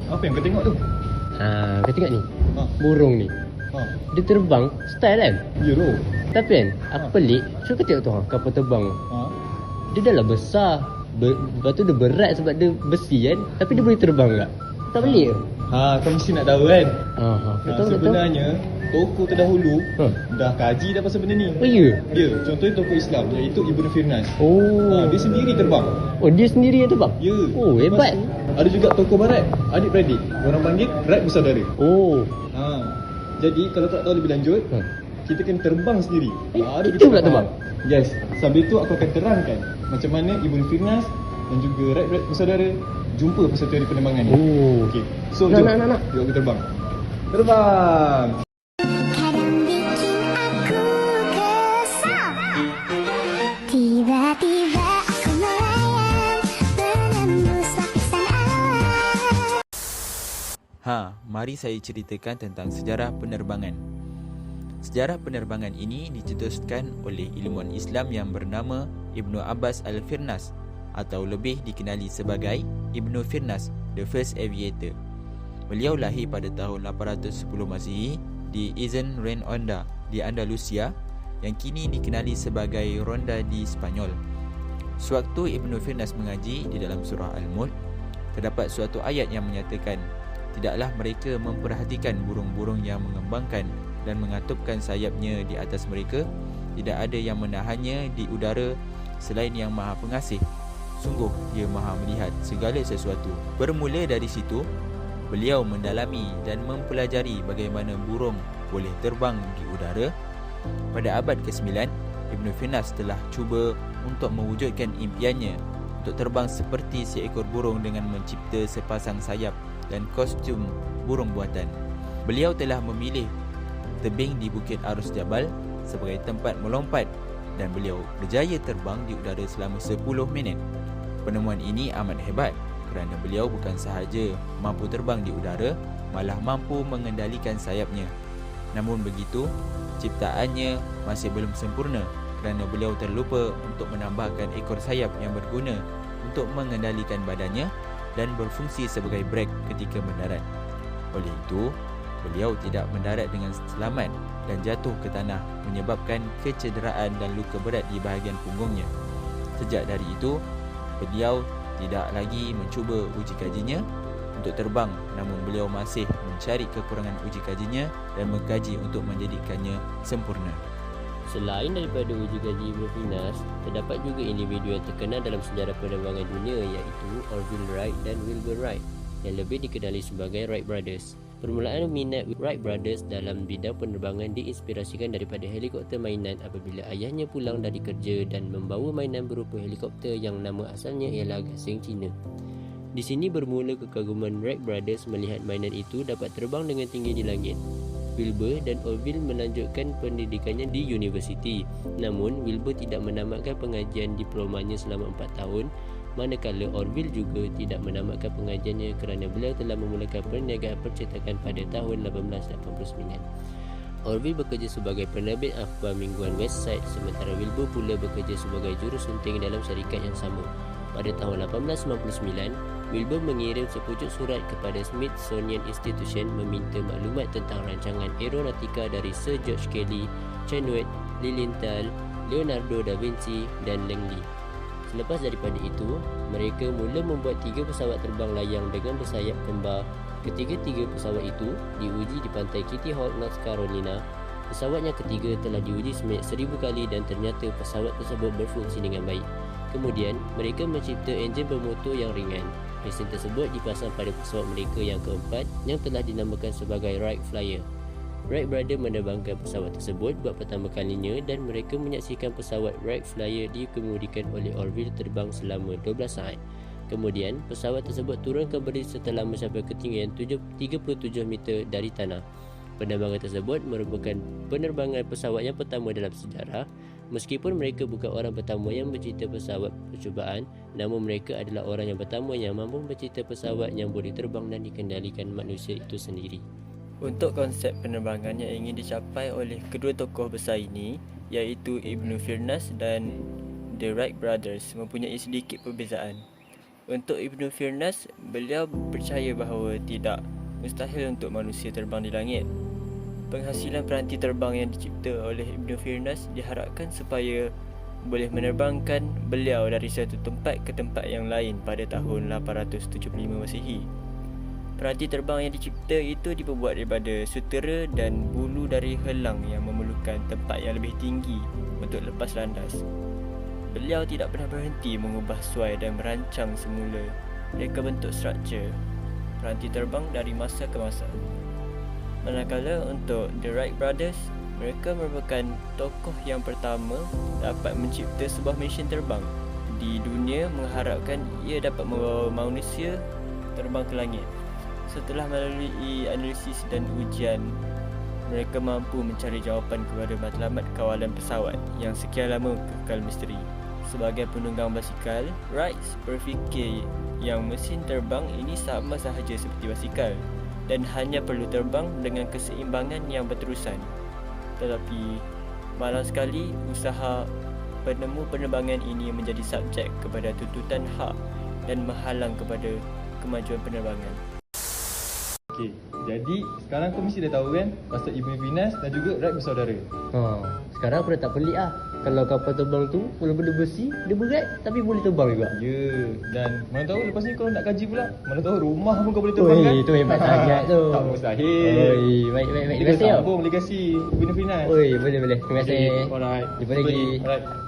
Apa yang kau tengok tu? Kau tengok ni. Ha. Burung ni. Ha. Dia terbang style kan. Ya tu. Tapi kan aku pelik. Cuba kau tengok tu kapal terbang tu. Ha. Dia dah lah besar. Lepas tu dia berat sebab dia besi kan. Tapi dia boleh terbang tak? Tak pelik ke? Kau mesti nak tahu kan? Kau tahu. Sebenarnya tokoh terdahulu Ha. dah kaji dah pasal benda ni. Oh ya? Ya, contohnya tokoh Islam iaitu Ibnu Firnas. Oh. Dia sendiri terbang. Oh dia sendiri yang terbang? Ya. Oh hebat. Lepas tu, ada juga tokoh barat, adik-beradik. Orang panggil Raib Bersaudara. Oh. Jadi kalau tak tahu lebih lanjut, kita kena terbang sendiri. Baru itu pula terbang? Yes. Sambil tu aku akan terangkan macam mana Ibnu Firnas dan juga Raib Bersaudara jumpa pasal teori penerbangan ni. Oh. Okey. So Nak, jom. nak. Jom kita terbang. Terbang. Kadang bikin aku kesal. Tiba-tiba aku melayang menembus lapisan awan. Mari saya ceritakan tentang sejarah penerbangan. Sejarah penerbangan ini dicetuskan oleh ilmuwan Islam yang bernama Ibnu Abbas Al-Firnas atau lebih dikenali sebagai Ibnu Firnas, the first aviator. Beliau lahir pada tahun 810 Masihi di Izen Rein Onda di Andalusia yang kini dikenali sebagai Ronda di Spanyol. Sewaktu Ibnu Firnas mengaji di dalam surah Al-Mulk, terdapat suatu ayat yang menyatakan tidaklah mereka memperhatikan burung-burung yang mengembangkan dan mengatupkan sayapnya di atas mereka. Tidak ada yang menahannya di udara selain yang Maha Pengasih. Sungguh dia Maha melihat segala sesuatu. Bermula dari situ, beliau mendalami dan mempelajari bagaimana burung boleh terbang di udara. Pada abad ke-9, Ibnu Firnas telah cuba untuk mewujudkan impiannya untuk terbang seperti seekor burung dengan mencipta sepasang sayap dan kostum burung buatan. Beliau telah memilih tebing di Bukit Arus Jabal sebagai tempat melompat dan beliau berjaya terbang di udara selama 10 minit. Penemuan ini amat hebat kerana beliau bukan sahaja mampu terbang di udara, malah mampu mengendalikan sayapnya. Namun begitu, ciptaannya masih belum sempurna kerana beliau terlupa untuk menambahkan ekor sayap yang berguna untuk mengendalikan badannya dan berfungsi sebagai brek ketika mendarat. Oleh itu, beliau tidak mendarat dengan selamat dan jatuh ke tanah menyebabkan kecederaan dan luka berat di bahagian punggungnya. Sejak dari itu, beliau tidak lagi mencuba uji kajinya untuk terbang, namun beliau masih mencari kekurangan uji kajinya dan mengkaji untuk menjadikannya sempurna. Selain daripada uji kaji Ibnu Firnas, terdapat juga individu yang terkenal dalam sejarah penerbangan dunia iaitu Orville Wright dan Wilbur Wright yang lebih dikenali sebagai Wright Brothers. Permulaan minat Wright Brothers dalam bidang penerbangan diinspirasikan daripada helikopter mainan apabila ayahnya pulang dari kerja dan membawa mainan berupa helikopter yang nama asalnya ialah gasing Cina. Di sini bermula kekaguman Wright Brothers melihat mainan itu dapat terbang dengan tinggi di langit. Wilbur dan Orville melanjutkan pendidikannya di universiti. Namun, Wilbur tidak menamatkan pengajian diplomanya selama 4 tahun, manakala Orville juga tidak menamatkan pengajiannya kerana beliau telah memulakan perniagaan percetakan pada tahun 1889. Orville bekerja sebagai penerbit akhbar mingguan Westside, sementara Wilbur pula bekerja sebagai jurusunting dalam syarikat yang sama. Pada tahun 1899, Wilbur mengirim sepucuk surat kepada Smithsonian Institution meminta maklumat tentang rancangan aeronautika dari Sir George Kelly, Chenoweth, Lilienthal, Leonardo da Vinci dan Langley. Selepas daripada itu, mereka mula membuat 3 pesawat terbang layang dengan bersayap kembar. Ketiga-tiga pesawat itu diuji di pantai Kitty Hawk, North Carolina. Pesawat yang ketiga telah diuji sebanyak 1000 kali dan ternyata pesawat tersebut berfungsi dengan baik. Kemudian, mereka mencipta enjin bermotor yang ringan. Mesin tersebut dipasang pada pesawat mereka yang keempat yang telah dinamakan sebagai Wright Flyer. Wright Brothers menerbangkan pesawat tersebut buat pertama kalinya dan mereka menyaksikan pesawat Wright Flyer dikemudikan oleh Orville terbang selama 12 saat. Kemudian, pesawat tersebut turun kembali setelah mencapai ketinggian 37 meter dari tanah. Penerbangan tersebut merupakan penerbangan pesawat yang pertama dalam sejarah. Meskipun mereka bukan orang pertama yang mencipta pesawat percubaan, namun mereka adalah orang yang pertama yang mampu mencipta pesawat yang boleh terbang dan dikendalikan manusia itu sendiri. Untuk konsep penerbangan yang ingin dicapai oleh kedua tokoh besar ini, iaitu Ibnu Firnas dan The Wright Brothers, mempunyai sedikit perbezaan. Untuk Ibnu Firnas, beliau percaya bahawa tidak mustahil untuk manusia terbang di langit. Penghasilan peranti terbang yang dicipta oleh Ibnu Firnas diharapkan supaya boleh menerbangkan beliau dari satu tempat ke tempat yang lain pada tahun 875 Masihi. Peranti terbang yang dicipta itu diperbuat daripada sutera dan bulu dari helang yang memerlukan tempat yang lebih tinggi untuk lepas landas. Beliau tidak pernah berhenti mengubah suai dan merancang semula reka bentuk struktur peranti terbang dari masa ke masa. Manakala untuk The Wright Brothers, mereka merupakan tokoh yang pertama dapat mencipta sebuah mesin terbang di dunia, mengharapkan ia dapat membawa manusia terbang ke langit. Setelah melalui analisis dan ujian, mereka mampu mencari jawapan kepada matlamat kawalan pesawat yang sekian lama kekal misteri. Sebagai penunggang basikal, Wright berfikir yang mesin terbang ini sama sahaja seperti basikal dan hanya perlu terbang dengan keseimbangan yang berterusan. Tetapi malang sekali usaha penemu penerbangan ini menjadi subjek kepada tuntutan hak dan menghalang kepada kemajuan penerbangan. Okey, jadi sekarang kau mesti dah tahu kan pasal Ibnu Firnas dan juga Wright bersaudara. Sekarang aku dah tak pelik lah. Kalau kapal terbang tu walaupun dia besi, dia berat tapi boleh terbang juga. Ya, dan mana tahu lepas ni kau nak kaji pula, mana tahu rumah pun kau boleh terbang kan. Oi, tu hebat sangat tu. Tak mustahil. Oi, baik. Kita Terima kasih. sambung legasi Ibnu Firnas. Oi, boleh. Terima kasih. Alright. Jumpa lagi. Alright.